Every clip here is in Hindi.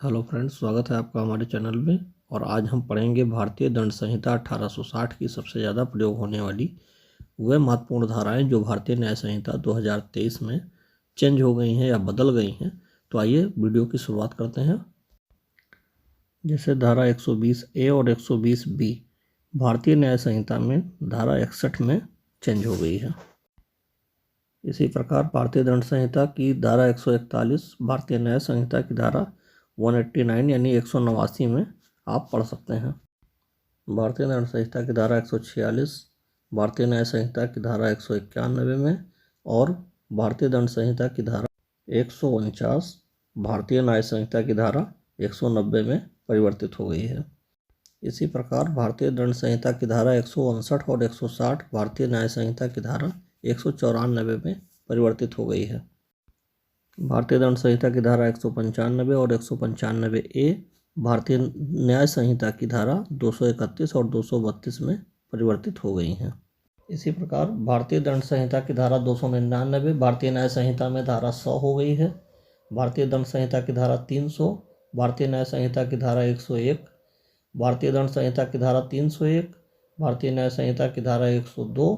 हेलो फ्रेंड्स, स्वागत है आपका हमारे चैनल में। और आज हम पढ़ेंगे भारतीय दंड संहिता 1860 की सबसे ज़्यादा प्रयोग होने वाली वह महत्वपूर्ण धाराएं जो भारतीय न्याय संहिता 2023 में चेंज हो गई हैं या बदल गई हैं। तो आइए वीडियो की शुरुआत करते हैं। जैसे धारा 120A और 120B भारतीय न्याय संहिता में धारा 61 में चेंज हो गई है। इसी प्रकार भारतीय दंड संहिता की धारा 141 भारतीय न्याय संहिता की धारा 189 यानी 189 में आप पढ़ सकते हैं। भारतीय दंड संहिता की धारा 146 भारतीय न्याय संहिता की धारा 191 में और भारतीय दंड संहिता की धारा 149 भारतीय न्याय संहिता की धारा 190 में परिवर्तित हो गई है। इसी प्रकार भारतीय दंड संहिता की धारा 159 और 160 भारतीय न्याय संहिता की धारा 194 में परिवर्तित हो गई है। भारतीय दंड संहिता की धारा 195 और 195A भारतीय न्याय संहिता की धारा 231 और 232 में परिवर्तित हो गई हैं। इसी प्रकार भारतीय दंड संहिता की धारा 299 भारतीय न्याय संहिता में धारा 100 हो गई है। भारतीय दंड संहिता की धारा 300 भारतीय न्याय संहिता की धारा 101 भारतीय दंड संहिता की धारा 301 भारतीय न्याय संहिता की धारा 102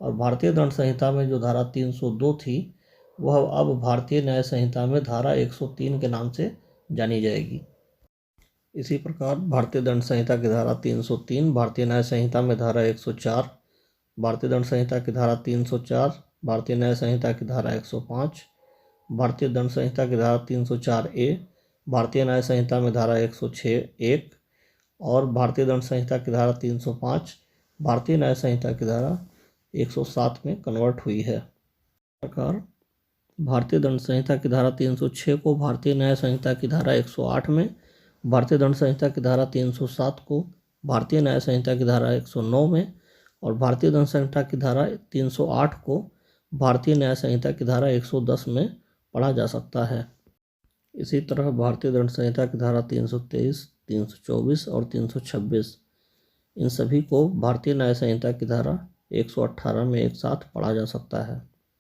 और भारतीय दंड संहिता में जो धारा 302 थी वह अब भारतीय न्याय संहिता में धारा 103 के नाम से जानी जाएगी। इसी प्रकार भारतीय दंड संहिता की धारा 303 भारतीय न्याय संहिता में धारा 104 भारतीय दंड संहिता की धारा 304 भारतीय न्याय संहिता की धारा 105 भारतीय दंड संहिता की धारा 304A भारतीय न्याय संहिता में धारा 106(1) और भारतीय दंड संहिता की धारा 305 भारतीय न्याय संहिता की धारा 107 में कन्वर्ट हुई है। प्रकार भारतीय दंड संहिता की धारा 306 को भारतीय न्याय संहिता की धारा 108 में, भारतीय दंड संहिता की धारा 307 को भारतीय न्याय संहिता की धारा 109 में और भारतीय दंड संहिता की धारा 308 को भारतीय न्याय संहिता की धारा 110 में पढ़ा जा सकता है। इसी तरह भारतीय दंड संहिता की धारा 323, 324 और 326 इन सभी को भारतीय न्याय संहिता की धारा 118 में एक साथ पढ़ा जा सकता है।